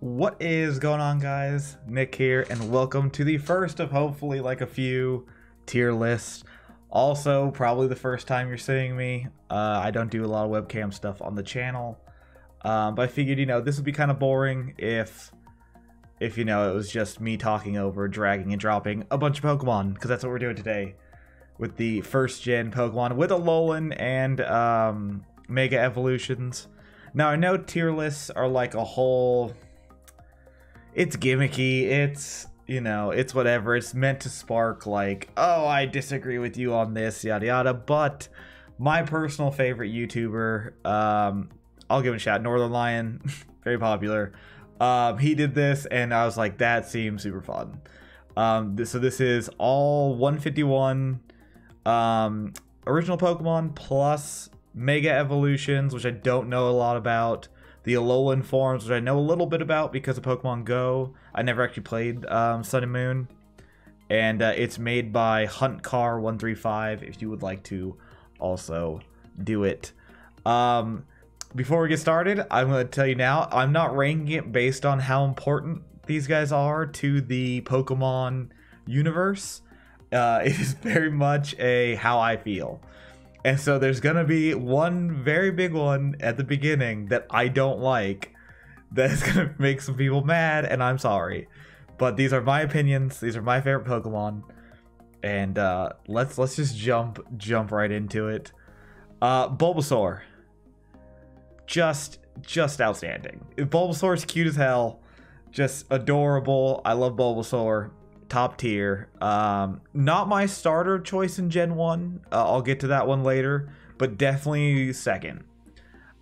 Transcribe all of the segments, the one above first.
What is going on, guys? Nick here, and welcome to the first of hopefully like a few tier lists. Also, probably the first time you're seeing me. I don't do a lot of webcam stuff on the channel, but I figured, this would be kind of boring if it was just me talking over, dragging and dropping a bunch of Pokemon, because that's what we're doing today with the first gen Pokemon with a Alolan and Mega Evolutions. Now, I know tier lists are like a whole... It's gimmicky, it's whatever. It's meant to spark like, oh, I disagree with you on this, yada yada. But my personal favorite YouTuber, I'll give him a shout, Northern Lion, very popular. He did this, and I was like, that seems super fun. So this is all 151 original Pokemon plus Mega Evolutions, which I don't know a lot about. The Alolan forms, which I know a little bit about because of Pokemon Go. I never actually played Sun and Moon. And it's made by HuntCar135 if you would like to also do it. Before we get started, I'm going to tell you now, I'm not ranking it based on how important these guys are to the Pokemon universe. It is very much a how I feel. And so there's going to be one very big one at the beginning that I don't like that's going to make some people mad, and I'm sorry. But these are my opinions. These are my favorite Pokemon. And let's just jump right into it. Bulbasaur. Just outstanding. Bulbasaur is cute as hell. Just adorable. I love Bulbasaur. Top tier. Not my starter choice in Gen 1. I'll get to that one later, but definitely second.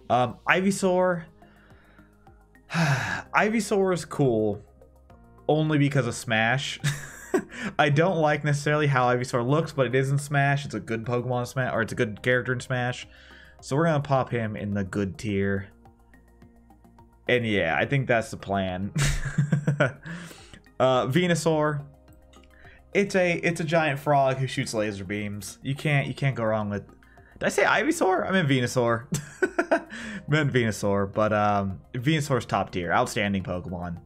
Ivysaur. Ivysaur is cool only because of Smash. I don't like necessarily how Ivysaur looks, but it is in Smash. It's a good Pokemon in Smash, or it's a good character in Smash. So we're gonna pop him in the good tier. And yeah, I think that's the plan. Venusaur. It's a giant frog who shoots laser beams. You can't go wrong with... Did I say Ivysaur? I meant Venusaur. meant Venusaur, but Venusaur's top tier. Outstanding Pokemon.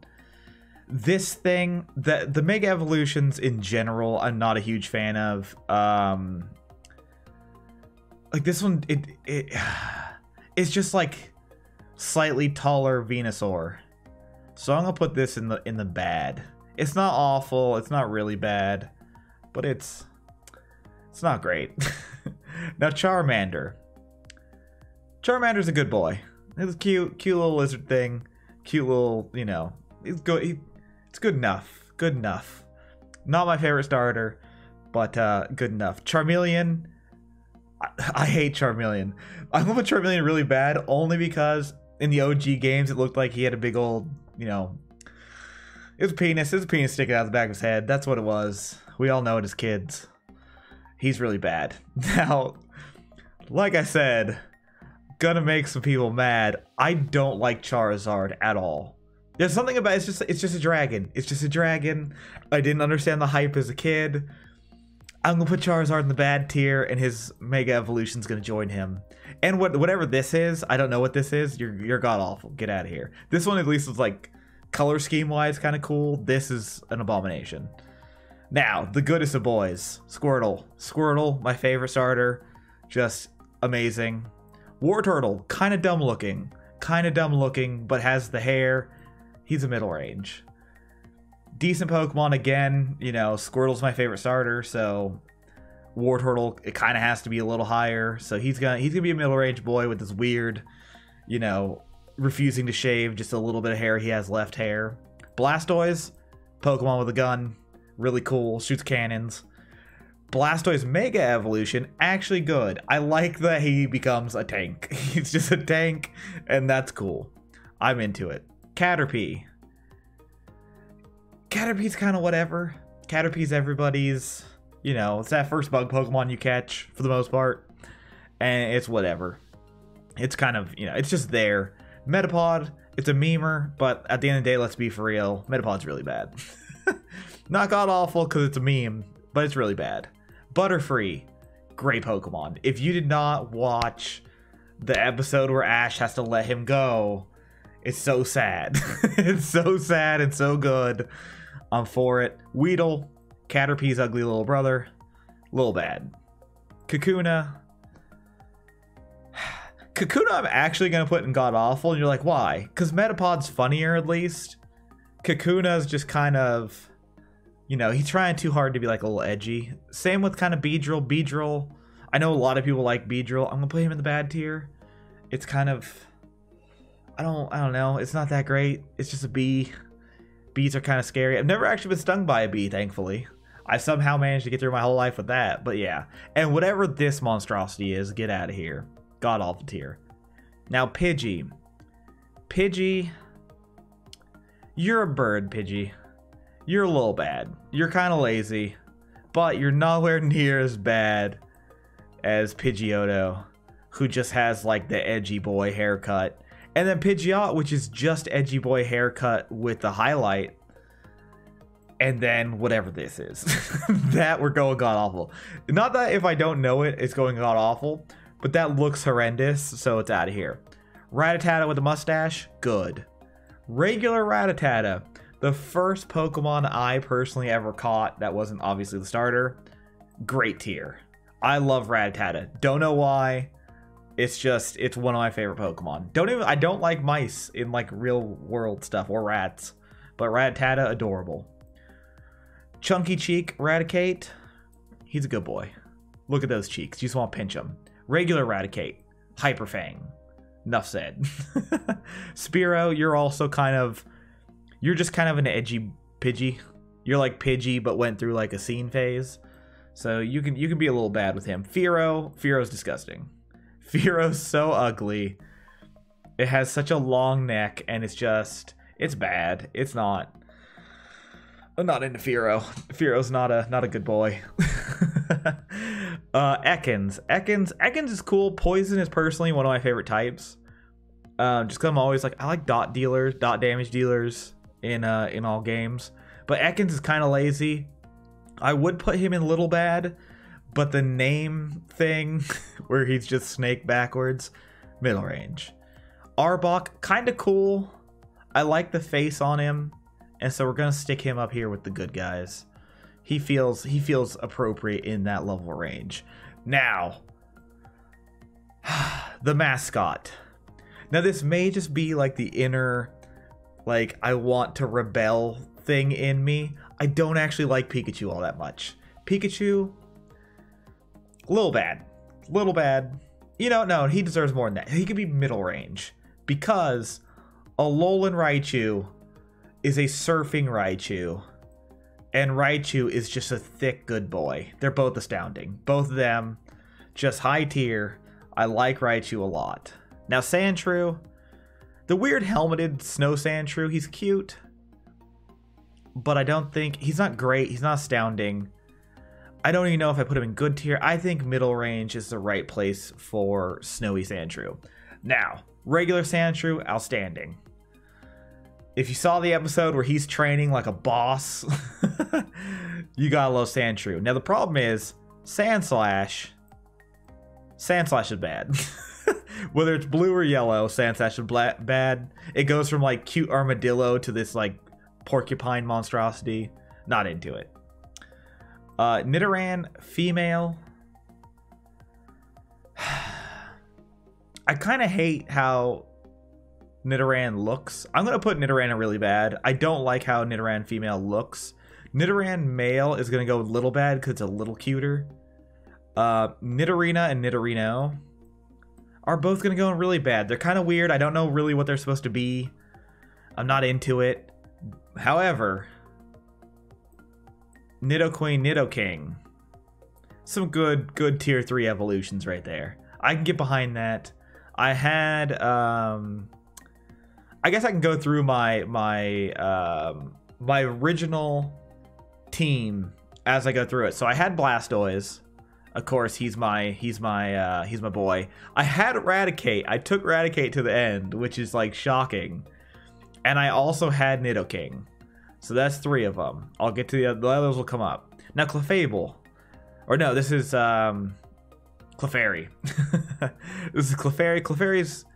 This thing, the Mega Evolutions in general, I'm not a huge fan of. Like this one, it's just like slightly taller Venusaur. So I'm gonna put this in the bad. It's not awful, it's not really bad, but it's not great. Now Charmander. Charmander's a good boy. It's a cute little lizard thing. Cute little, it's good. It's good enough. Good enough. Not my favorite starter, but good enough. Charmeleon. I hate Charmeleon. I love Charmeleon really bad only because in the OG games it looked like he had a big old, it was a penis. It was a penis sticking out the back of his head. That's what it was. We all know it as kids. He's really bad. Now, like I said, gonna make some people mad. I don't like Charizard at all. There's something about it's just a dragon. It's just a dragon. I didn't understand the hype as a kid. I'm gonna put Charizard in the bad tier, and his Mega Evolution's gonna join him. And whatever this is, I don't know what this is. You're god awful. Get out of here. This one at least was like color scheme wise kind of cool. This is an abomination. Now, the goodest of boys, Squirtle. Squirtle, my favorite starter, just amazing. Wartortle, kind of dumb looking, but has the hair. He's a middle range. Decent Pokemon again. Squirtle's my favorite starter, so Wartortle, it kind of has to be a little higher. So he's gonna be a middle range boy with this weird, refusing to shave just a little bit of hair. He has left hair. Blastoise, Pokemon with a gun, really cool, shoots cannons. Blastoise Mega Evolution, actually good. I like that he becomes a tank. He's just a tank, and that's cool. I'm into it. Caterpie. Caterpie's kind of whatever. Caterpie's everybody's, it's that first bug Pokemon you catch for the most part, and it's whatever. It's kind of, it's just there. Metapod, it's a memer, but at the end of the day, let's be for real, Metapod's really bad. Not god awful because it's a meme, but it's really bad. Butterfree, great Pokemon. If you did not watch the episode where Ash has to let him go, It's so sad. It's so sad and so good. I'm for it. Weedle, Caterpie's ugly little brother. Little bad. Kakuna. Kakuna I'm actually going to put in God Awful. And you're like, why? Because Metapod's funnier at least. Kakuna's just kind of, you know, he's trying too hard to be like a little edgy. Same with kind of Beedrill. Beedrill, I know a lot of people like Beedrill. I'm going to put him in the bad tier. It's kind of, I don't know. It's not that great. It's just a bee. Bees are kind of scary. I've never actually been stung by a bee, thankfully. I somehow managed to get through my whole life with that. But yeah. And whatever this monstrosity is, get out of here. God awful tier. Now Pidgey. Pidgey. You're a bird, Pidgey. You're a little bad. You're kind of lazy. But you're nowhere near as bad as Pidgeotto, who just has like the edgy boy haircut. And then Pidgeot, which is just edgy boy haircut with the highlight. And then whatever this is. That we're going god awful. Not that if I don't know it, it's going god awful. But that looks horrendous, so it's out of here. Rattata with a mustache, good. Regular Rattata, the first Pokemon I personally ever caught that wasn't obviously the starter. Great tier. I love Rattata. Don't know why. It's one of my favorite Pokemon. I don't like mice in like real world stuff or rats, but Rattata, adorable. Chunky Cheek Raticate, he's a good boy. Look at those cheeks. You just want to pinch them. Regular Raticate, Hyper Fang. Enough said. Spearow, you're just kind of an edgy Pidgey. You're like Pidgey, but went through like a scene phase. So you can be a little bad with him. Fearow's disgusting. Fearow's so ugly. It has such a long neck, and it's bad. It's not. I'm not into Fearow. Fearow's not a good boy. Ekans is cool. Poison is personally one of my favorite types. Just because I'm always like, I like dot damage dealers in all games. But Ekans is kind of lazy. I would put him in Little Bad, but the name thing where he's just snake backwards, middle range. Arbok, kind of cool. I like the face on him, and so we're gonna stick him up here with the good guys. He feels appropriate in that level range. Now, the mascot. Now this may just be like the inner, like, I want to rebel thing in me. I don't actually like Pikachu all that much. Pikachu, little bad. You know, no, he deserves more than that. He could be middle range, because a Lowland Raichu is a surfing Raichu, and Raichu is just a thick good boy. They're both astounding. Both of them, just high tier. I like Raichu a lot. Now Sandshrew, the weird helmeted snow Sandshrew, he's cute, but I don't think, he's not great, he's not astounding. I don't even know if I put him in good tier. I think middle range is the right place for snowy Sandshrew. Now, regular Sandshrew, outstanding. If you saw the episode where he's training like a boss, you gotta love Sandshrew. Now the problem is, Sandslash is bad. Whether it's blue or yellow, Sandslash is bad. It goes from like cute armadillo to this like porcupine monstrosity. Not into it. Nidoran, female. I kind of hate how Nidoran looks. I'm going to put Nidoran in really bad. I don't like how Nidoran female looks. Nidoran male is going to go a little bad because it's a little cuter. Nidorina and Nidorino are both going to go in really bad. They're kind of weird. I don't know really what they're supposed to be. I'm not into it. However, Nidoqueen, Nidoking. Some good tier 3 evolutions right there. I can get behind that. I had I guess I can go through my original team as I go through it. So I had Blastoise. Of course, he's my boy. I had Raticate. I took Raticate to the end, which is like shocking. And I also had Nidoking. So that's 3 of them. I'll get to the others will come up. Now Clefable. Or no, this is Clefairy. This is Clefairy. Clefairy's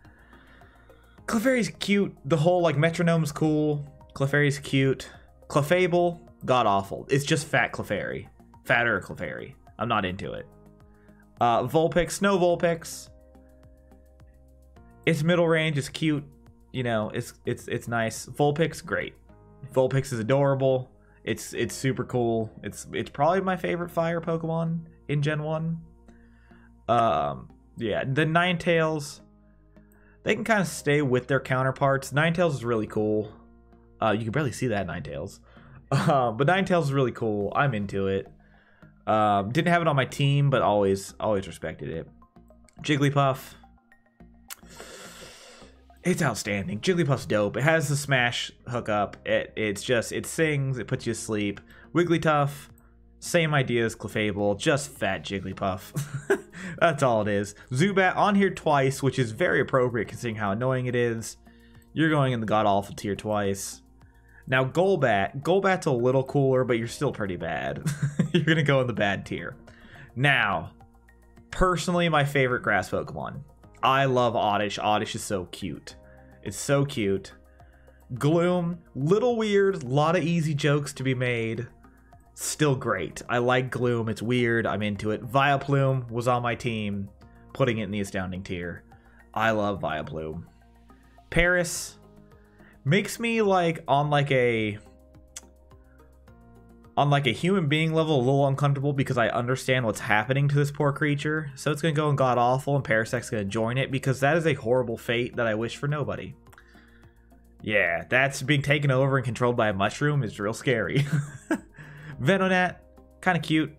Clefairy's cute. The whole like metronome's cool. Clefairy's cute. Clefable, god awful. It's just fat Clefairy. Fatter Clefairy. I'm not into it. Vulpix, Snow Vulpix. It's middle range, it's cute. You know, it's nice. Vulpix, great. Vulpix is adorable. It's super cool. It's probably my favorite fire Pokemon in Gen 1. Yeah, the Ninetails, they can kind of stay with their counterparts. Ninetails is really cool. You can barely see that Ninetails. But Ninetails is really cool. I'm into it. Didn't have it on my team, but always respected it. Jigglypuff. It's outstanding. Jigglypuff's dope. It has the smash hookup. It sings, it puts you to sleep. Wigglytuff, same idea as Clefable, just fat Jigglypuff. That's all it is. Zubat on here twice, which is very appropriate considering how annoying it is. You're going in the god-awful tier twice. Now Golbat's a little cooler, but you're still pretty bad. You're going to go in the bad tier. Now, personally, my favorite grass Pokemon. I love Oddish. Oddish is so cute. It's so cute. Gloom, little weird, lot of easy jokes to be made. Still great. I like Gloom. It's weird. I'm into it. Vileplume was on my team, putting it in the astounding tier. I love Vileplume. Paris makes me like on like a human being level a little uncomfortable because I understand what's happening to this poor creature. So it's going to go in god awful and Parasec's going to join it because that is a horrible fate that I wish for nobody. Yeah, that's being taken over and controlled by a mushroom is real scary. Venonat, kind of cute.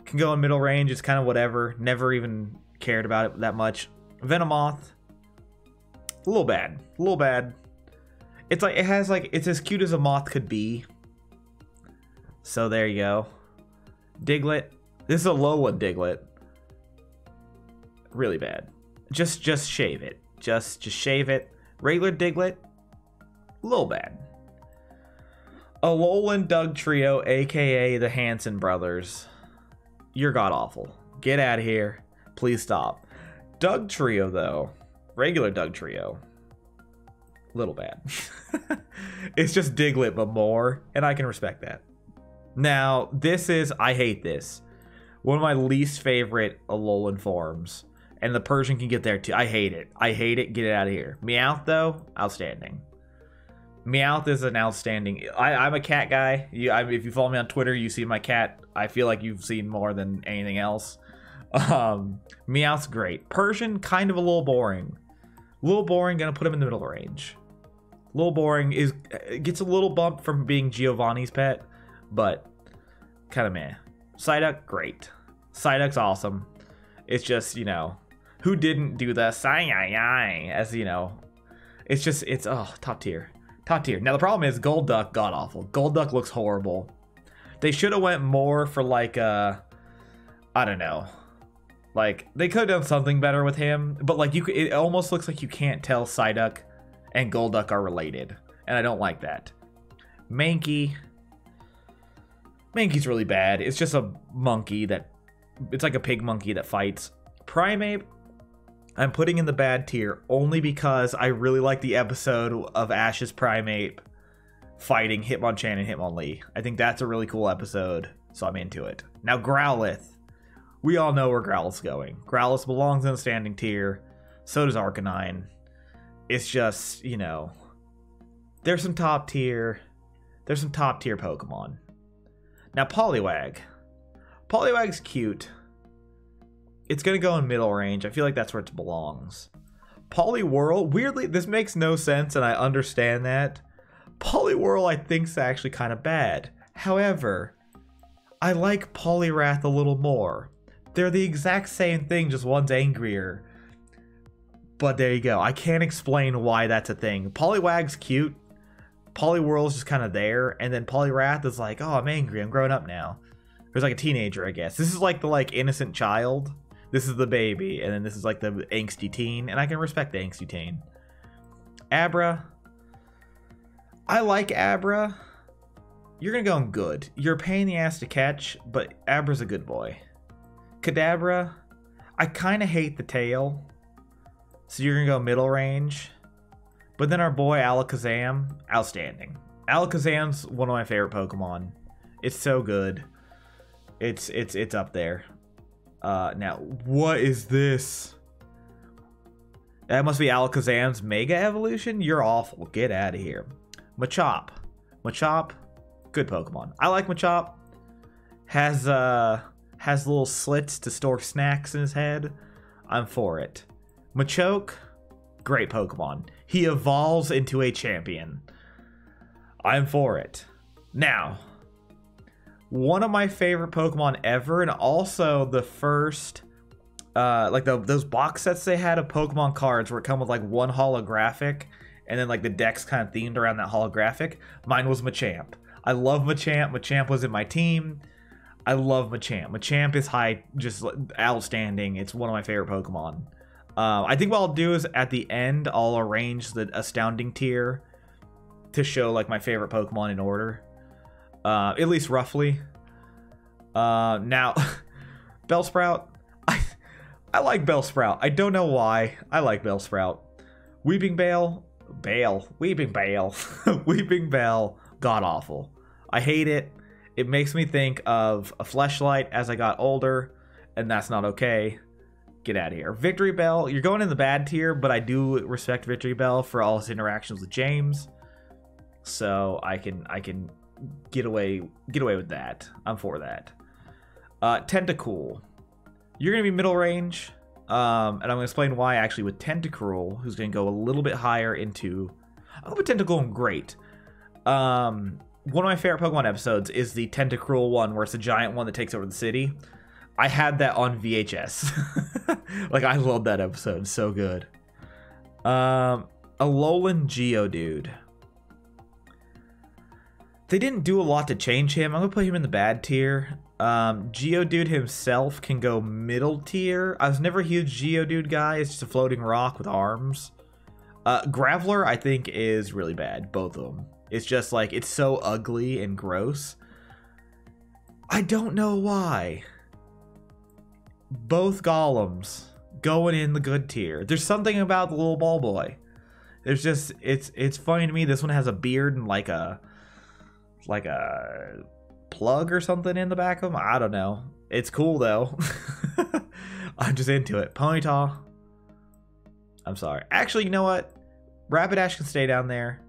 Can go in middle range, it's kind of whatever. Never even cared about it that much. Venomoth, a little bad. A little bad. It's like, it's as cute as a moth could be. So there you go. Diglett. This is a Lowland Diglett. Really bad. Just shave it. Just shave it. Regular Diglett. A little bad. A Lowland Dugtrio, aka the Hanson brothers. You're god awful. Get out of here. Please stop. Dugtrio though. Regular Dugtrio. Little bad. It's just Diglett but more, and I can respect that. Now, I hate this. One of my least favorite Alolan forms. And the Persian can get there too. I hate it. I hate it. Get it out of here. Meowth, though, outstanding. Meowth is an outstanding... I'm a cat guy. If you follow me on Twitter, you see my cat. I feel like you've seen more than anything else. Meowth's great. Persian, kind of a little boring. A little boring. Gonna put him in the middle range. A little boring. Gets a little bump from being Giovanni's pet. But kind of meh. Psyduck, great. Psyduck's awesome. It's just, you know, who didn't do the sigh as, you know, it's top tier. Top tier. Now the problem is Golduck, god awful. Golduck looks horrible. They should have went more for like I don't know. Like they could have done something better with him, but like it almost looks like you can't tell Psyduck and Golduck are related, and I don't like that. Mankey. Mankey's really bad. It's just a monkey it's like a pig monkey that fights. Primeape, I'm putting in the bad tier only because I really like the episode of Ash's Primeape fighting Hitmonchan and Hitmonlee. I think that's a really cool episode, so I'm into it. Now Growlithe. We all know where Growlithe's going. Growlithe belongs in the standing tier. So does Arcanine. It's just, you know, there's some top tier Pokemon. Now, Poliwag. Poliwag's cute. It's going to go in middle range. I feel like that's where it belongs. Poliwhirl, weirdly, this makes no sense, and I understand that. Poliwhirl, I think, is actually kind of bad. However, I like Poliwrath a little more. They're the exact same thing, just one's angrier. But there you go. I can't explain why that's a thing. Poliwag's cute. Poliwhirl's just kind of there, and then Poliwrath is like, oh, I'm angry, I'm growing up now. There's like a teenager, I guess. This is like the innocent child. This is the baby, and then this is like the angsty teen, and I can respect the angsty teen. Abra. I like Abra. You're gonna go in good. You're a pain in the ass to catch, but Abra's a good boy. Kadabra. I kind of hate the tail. So you're going to go middle range. But then our boy Alakazam, outstanding. Alakazam's one of my favorite Pokemon. It's so good. It's up there. Now, what is this? That must be Alakazam's Mega Evolution? You're awful. Get out of here. Machop. Machop, good Pokemon. I like Machop. Has little slits to store snacks in his head. I'm for it. Machoke, great Pokemon. He evolves into a champion. I'm for it. Now, one of my favorite Pokemon ever, and also the first, like those box sets they had of Pokemon cards where it come with like one holographic, and then like the deck's kind of themed around that holographic. Mine was Machamp. I love Machamp. Machamp was in my team. I love Machamp. Machamp is just outstanding. It's one of my favorite Pokemon. I think what I'll do is at the end, I'll arrange the astounding tier to show like my favorite Pokemon in order. At least roughly. Now, Bellsprout. I like Bellsprout. I don't know why. I like Bellsprout. Weeping Bell. Weeping Bell. Weeping Bell. God awful. I hate it. It makes me think of a Fleshlight as I got older, and that's not okay. Get out of here. Victory Bell, you're going in the bad tier, but I do respect Victory Bell for all his interactions with James. So I can get away with that. I'm for that. Tentacruel. You're gonna be middle range. And I'm gonna explain why actually with Tentacruel, who's gonna go a little bit higher into I'll put Tentacruel in great. One of my favorite Pokemon episodes is the Tentacruel one where it's a giant one that takes over the city. I had that on VHS. Like, I love that episode. So good. A Lowland Geodude. They didn't do a lot to change him. I'm going to put him in the bad tier. Geodude himself can go middle tier. I was never a huge Geodude guy. It's just a floating rock with arms. Graveler, I think, is really bad. Both of them. It's just like, it's so ugly and gross. I don't know why. Both golems going in the good tier. There's something about the little ball boy. There's just it's funny to me. This one has a beard and like a plug or something in the back of him. I don't know. It's cool though. I'm just into it. Ponyta. I'm sorry. Actually, you know what? Rapidash can stay down there.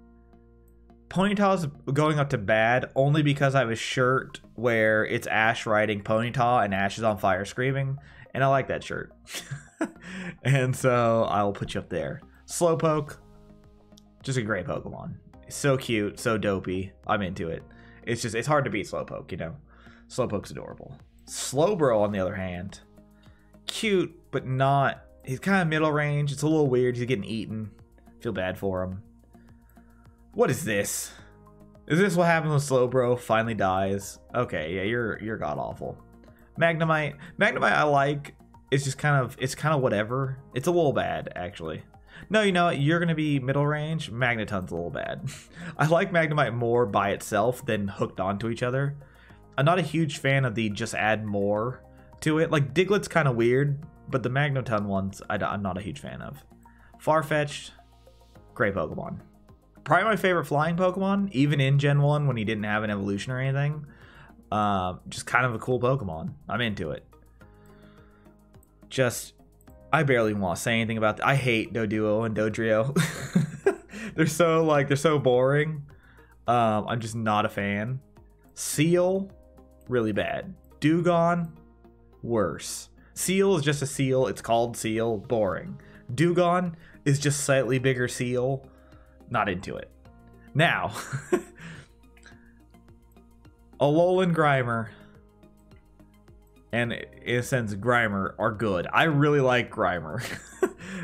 Ponyta's going up to bad only because I have a shirt where it's Ash riding Ponyta and Ash is on fire screaming, and I like that shirt. And so I'll put you up there. Slowpoke, just a great Pokemon. So cute, so dopey. I'm into it. It's hard to beat Slowpoke, you know. Slowpoke's adorable. Slowbro, on the other hand, cute, but not. He's kind of middle range. It's a little weird. He's getting eaten. Feel bad for him. What is this? Is this what happens when Slowbro finally dies? Okay, yeah, you're god awful. Magnemite. Magnemite I like. It's just kind of whatever. It's a little bad, actually. No, you know what? You're gonna be middle range. Magneton's a little bad. I like Magnemite more by itself than hooked onto each other. I'm not a huge fan of the just add more to it. Like Diglett's kind of weird, but the Magneton ones I'm not a huge fan of. Farfetch'd, great Pokemon. Probably my favorite flying Pokemon, even in Gen 1 when he didn't have an evolution or anything. Just kind of a cool Pokemon. I'm into it. I barely want to say anything about I hate Doduo and Dodrio. they're so boring. I'm just not a fan. Seal, really bad. Dewgong, worse. Seal is just a seal. It's called Seal, boring. Dewgong is just slightly bigger seal. Not into it. Now, Alolan Grimer and in a sense Grimer are good. I really like Grimer.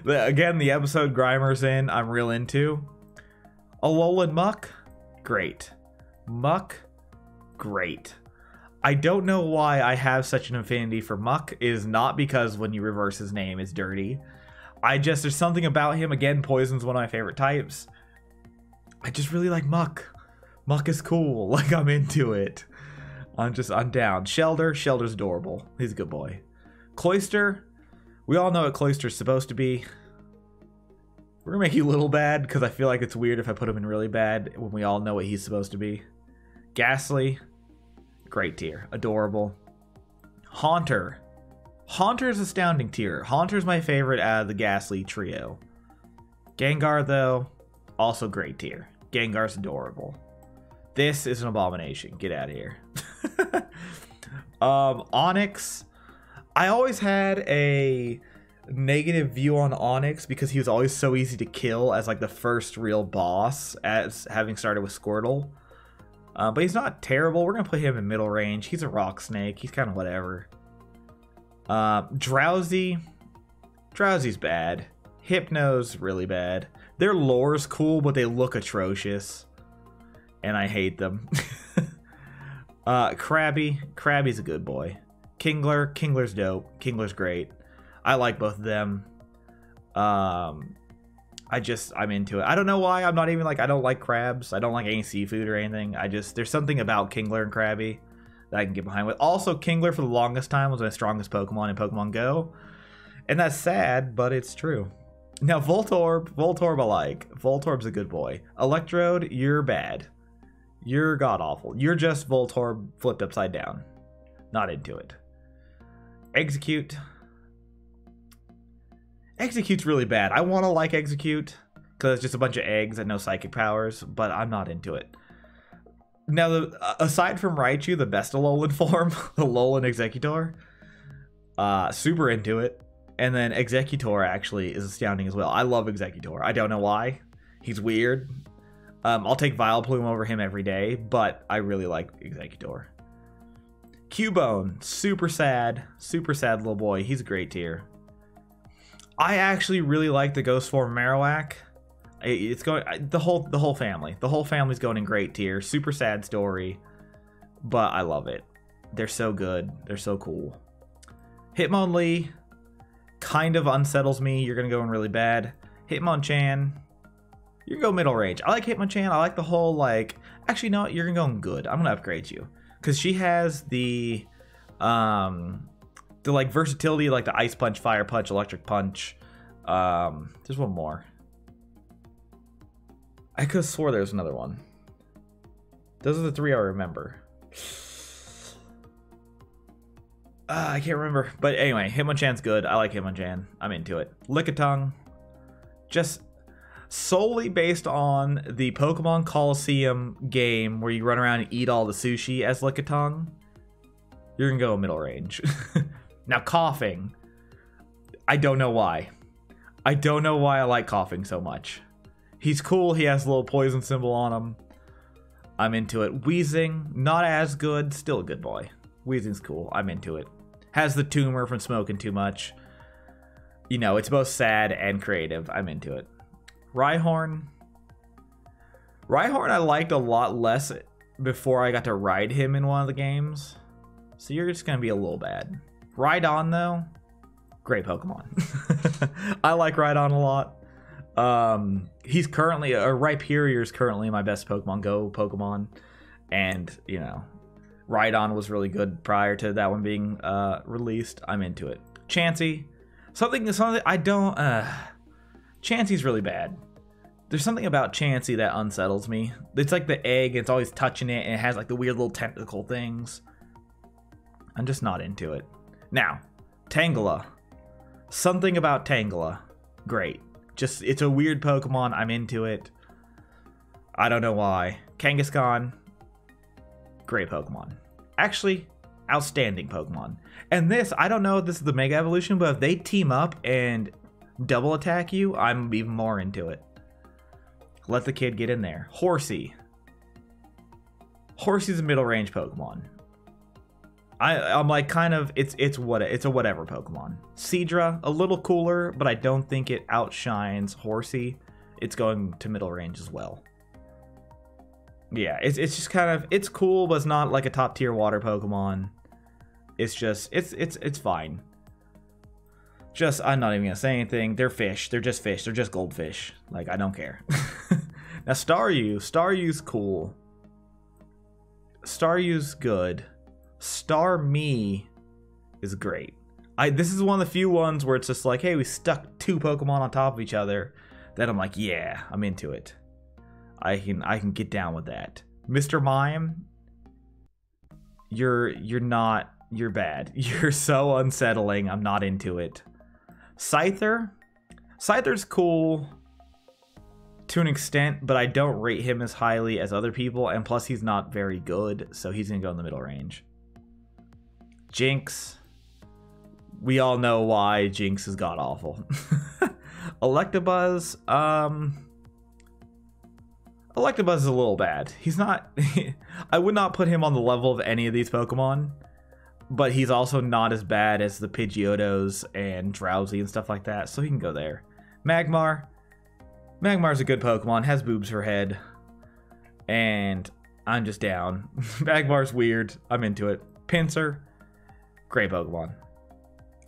Again, the episode Grimer's in, I'm real into. Alolan Muck, great. Muck, great. I don't know why I have such an affinity for Muck. It is not because when you reverse his name, it's dirty. There's something about him. Again, Poison's one of my favorite types. I just really like Muck. Muck is cool. Like, I'm into it. I'm down. Shelter's adorable. He's a good boy. Cloyster, we all know what Cloyster's supposed to be. We're gonna make you little bad because I feel like it's weird if I put him in really bad when we all know what he's supposed to be. Ghastly, great tier, adorable. Haunter. Haunter's astounding tier. Haunter's my favorite out of the Ghastly trio. Gengar, though, also great tier. Gengar's adorable. This is an abomination. Get out of here. Onyx. I always had a negative view on Onyx because he was always so easy to kill as like the first real boss, as having started with Squirtle. But he's not terrible. We're gonna play him in middle range. He's a rock snake. He's kind of whatever. Drowsy. Drowsy's bad. Hypno's really bad. Their lore's cool, but they look atrocious. And I hate them. Crabby. Crabby's a good boy. Kingler. Kingler's dope. Kingler's great. I like both of them. I'm into it. I don't know why. I'm not even like, I don't like crabs. I don't like any seafood or anything. There's something about Kingler and Crabby that I can get behind with. Also, Kingler for the longest time was my strongest Pokemon in Pokemon Go. And that's sad, but it's true. Now, Voltorb I like. Voltorb's a good boy. Electrode, you're bad. You're god-awful. You're just Voltorb flipped upside down. Not into it. Execute. Execute's really bad. I want to like Execute because it's just a bunch of eggs and no psychic powers, but I'm not into it. Now, aside from Raichu, the best Alolan form, the Alolan Executor, super into it. And then Executor actually is astounding as well. I love Executor. I don't know why. He's weird. I'll take Vileplume over him every day, but I really like Executor. Cubone, super sad little boy. He's a great tier. I actually really like the Ghost form Marowak. It's going the whole family. The whole family's going in great tier. Super sad story, but I love it. They're so good. They're so cool. Hitmonlee kind of unsettles me. You're gonna go in really bad. Hitmonchan, you can go middle range. I like Hitmonchan. I like the whole like. Actually, no, you're gonna go in good. I'm gonna upgrade you because she has the like versatility, like the Ice Punch, Fire Punch, Electric Punch. There's one more. I could have swore there's another one. Those are the three I remember. I can't remember. But anyway, Hitmonchan's good. I like Hitmonchan. I'm into it. Lickitung. Just solely based on the Pokemon Coliseum game where you run around and eat all the sushi as Lickitung, you're going to go middle range. Now, Coughing. I don't know why. I don't know why I like Coughing so much. He's cool. He has a little poison symbol on him. I'm into it. Wheezing, not as good. Still a good boy. Wheezing's cool. I'm into it. Has the tumor from smoking too much. You know, it's both sad and creative. I'm into it. Rhyhorn. Rhyhorn I liked a lot less before I got to ride him in one of the games. So you're just going to be a little bad. Rhydon, though, great Pokemon. I like Rhydon a lot. He's currently, Rhyperior is currently my best Pokemon Go Pokemon. And, you know, Rhydon was really good prior to that one being released. I'm into it. Chansey. Something I don't, Chansey's really bad. There's something about Chansey that unsettles me. It's like the egg, it's always touching it, and it has like the weird little tentacle things. I'm just not into it. Now, Tangela. Something about Tangela. Great. Just, it's a weird Pokemon. I'm into it. I don't know why. Kangaskhan. Great Pokemon. Actually, outstanding Pokemon. And this, I don't know if this is the Mega Evolution, but if they team up and double attack you, I'm even more into it. Let the kid get in there. Horsey. Horsey's a middle range Pokemon. I'm like kind of, it's a whatever Pokemon. Seadra, a little cooler, but I don't think it outshines Horsey. It's going to middle range as well. Yeah, it's just kind of, it's cool, but it's not like a top tier water Pokemon. It's just, it's fine. Just, I'm not even gonna say anything. They're fish. They're just fish. They're just goldfish. Like, I don't care. Now, Staryu's cool. Staryu's good. Starmie is great. This is one of the few ones where it's just like, hey, we stuck two Pokemon on top of each other then I'm like, yeah, I'm into it. I can get down with that. Mr. Mime, you're bad. You're so unsettling. I'm not into it. Scyther. Scyther's cool to an extent, but I don't rate him as highly as other people, and plus he's not very good, so he's gonna go in the middle range. Jinx. We all know why Jinx is god-awful. Electabuzz, Electabuzz is a little bad. He's not... I would not put him on the level of any of these Pokemon, but he's also not as bad as the Pidgeotos and Drowsy and stuff like that, so he can go there. Magmar. Magmar's a good Pokemon, has boobs for head, and I'm just down. Magmar's weird. I'm into it. Pinsir. Great Pokemon.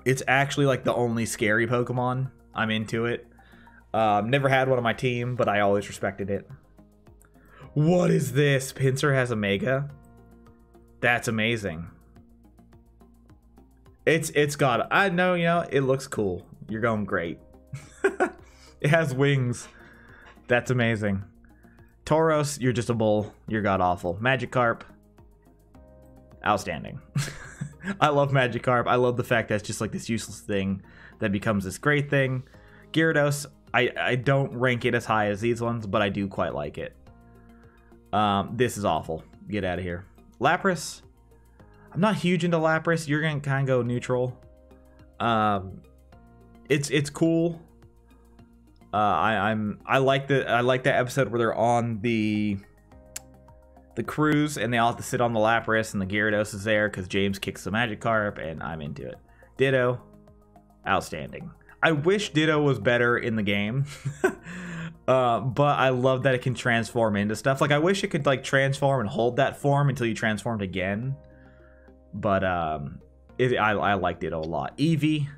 It's actually like the only scary Pokemon. I'm into it. Never had one on my team, but I always respected it. What is this? Pinsir has a Mega? That's amazing. It's got... I know, you know, it looks cool. You're going great. It has wings. That's amazing. Tauros, you're just a bull. You're god-awful. Magikarp. Outstanding. I love Magikarp. I love the fact that it's just like this useless thing that becomes this great thing. Gyarados, I don't rank it as high as these ones, but I do quite like it. This is awful. Get out of here. Lapras. I'm not huge into Lapras. You're gonna kind of go neutral. It's cool. I like that episode where they're on the cruise and they all have to sit on the Lapras and the Gyarados is there because James kicks the Magikarp, and I'm into it. Ditto, outstanding. I wish Ditto was better in the game. But I love that it can transform into stuff. Like, I wish it could like transform and hold that form until you transformed again. But I like Ditto a lot. Eevee,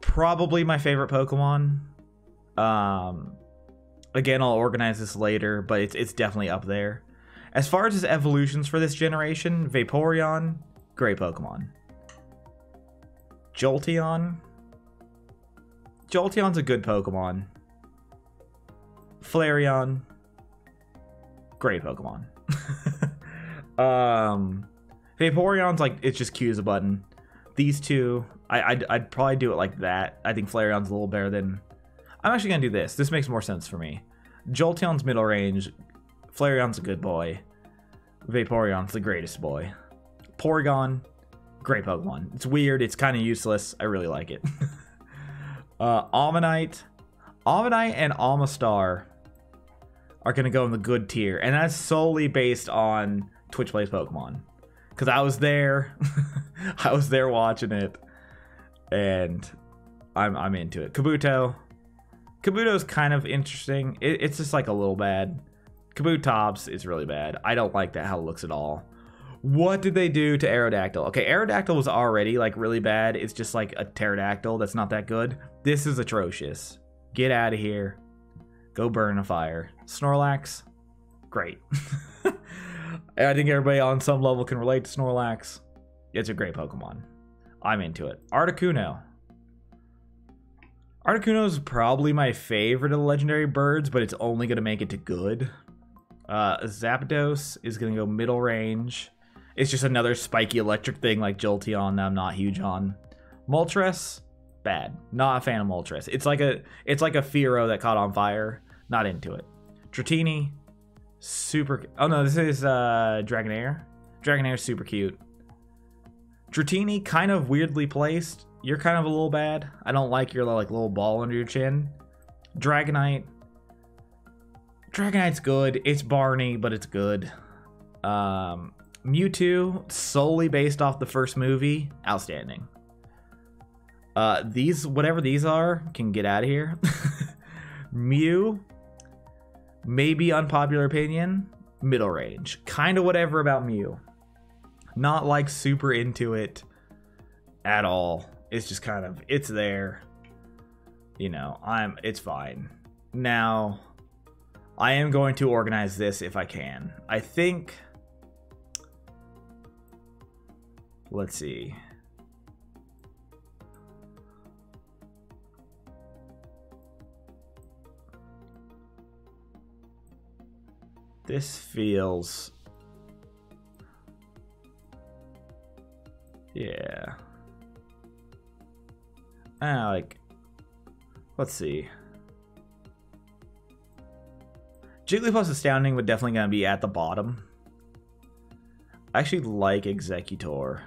probably my favorite Pokemon. Again, I'll organize this later, but it's definitely up there. As far as his evolutions for this generation, Vaporeon, great Pokemon. Jolteon. Jolteon's a good Pokemon. Flareon, great Pokemon. Vaporeon's like, it's just Q as a button. These two, I'd probably do it like that. I think Flareon's a little better than... I'm actually gonna do this. This makes more sense for me. Jolteon's middle range. Flareon's a good boy. Vaporeon's the greatest boy. Porygon, great Pokemon. It's weird. It's kind of useless. I really like it. Omanyte. Omanyte and Amistar are going to go in the good tier. And that's solely based on Twitch Plays Pokemon. Because I was there. I was there watching it. And I'm into it. Kabuto. Kabuto's kind of interesting. It's just like a little bad. Kabutops is really bad. I don't like that how it looks at all. What did they do to Aerodactyl? Okay, Aerodactyl was already like really bad. It's just like a pterodactyl that's not that good. This is atrocious. Get out of here. Go burn a fire. Snorlax, great. I think everybody on some level can relate to Snorlax. It's a great Pokemon. I'm into it. Articuno. Articuno is probably my favorite of the legendary birds, but it's only going to make it to good. Zapdos is going to go middle range. It's just another spiky electric thing like Jolteon that I'm not huge on. Moltres, bad. Not a fan of Moltres. It's like a Fearow that caught on fire. Not into it. Dratini, super... Oh no, this is Dragonair. Dragonair's super cute. Dratini, kind of weirdly placed. You're kind of a little bad. I don't like your like little ball under your chin. Dragonite. Dragonite's good. It's Barney, but it's good. Mewtwo, solely based off the first movie, outstanding. These, whatever these are, can get out of here. Mew, maybe unpopular opinion, middle range. Kind of whatever about Mew. Not like super into it at all. It's just kind of, it's there. You know, it's fine. Now, I am going to organize this if I can. I think, let's see. This feels... yeah. Like... let's see. Jigglypuff's Astounding, but definitely going to be at the bottom. I actually like Executor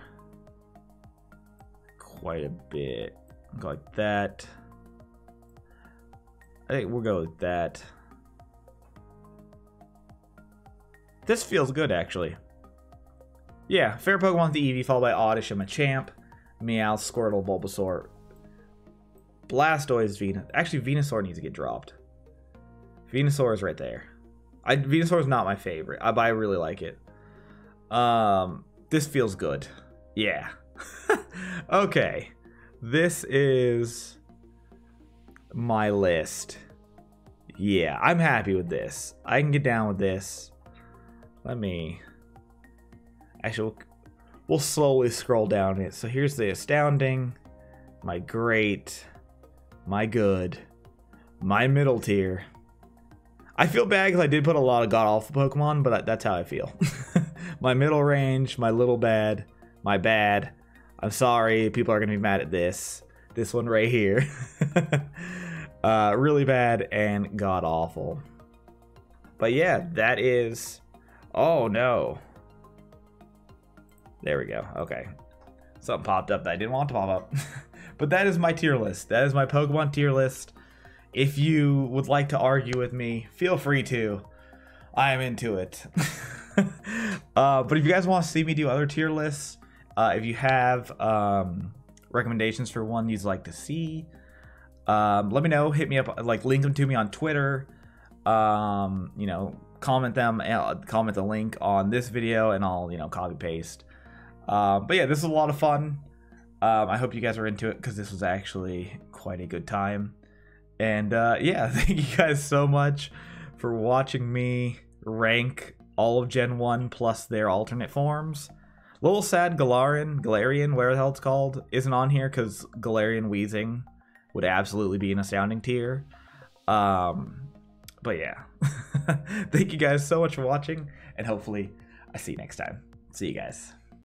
quite a bit. Go like that. I think we'll go with that. This feels good, actually. Yeah, favorite Pokemon, the Eevee, followed by Oddish and Machamp, Meowth, Squirtle, Bulbasaur, Blastoise, Venus. Actually, Venusaur needs to get dropped. Venusaur is right there. Venusaur is not my favorite, but I really like it. This feels good. Yeah. Okay. This is my list. Yeah, I'm happy with this. I can get down with this. Let me... actually, we'll slowly scroll down it. So here's the Astounding, my Great, my Good, my Middle Tier. I feel bad because I did put a lot of god-awful Pokemon, but that's how I feel. My Middle Range, my Little Bad, my Bad. I'm sorry, people are going to be mad at this. This one right here. Really bad and god-awful. But yeah, that is... oh, no. There we go. Okay. Something popped up that I didn't want to pop up. But that is my tier list. That is my Pokemon tier list. If you would like to argue with me, feel free to. I am into it. But if you guys want to see me do other tier lists, if you have recommendations for one you'd like to see, let me know. Hit me up. Like, link them to me on Twitter. You know, comment them. Comment the link on this video, and I'll, you know, copy paste. But yeah, this is a lot of fun. I hope you guys are into it because this was actually quite a good time. And yeah, thank you guys so much for watching me rank all of Gen 1 plus their alternate forms. A little sad Galarian, whatever the hell it's called, isn't on here because Galarian Weezing would absolutely be an Astounding tier. But yeah, thank you guys so much for watching, and hopefully I see you next time. See you guys.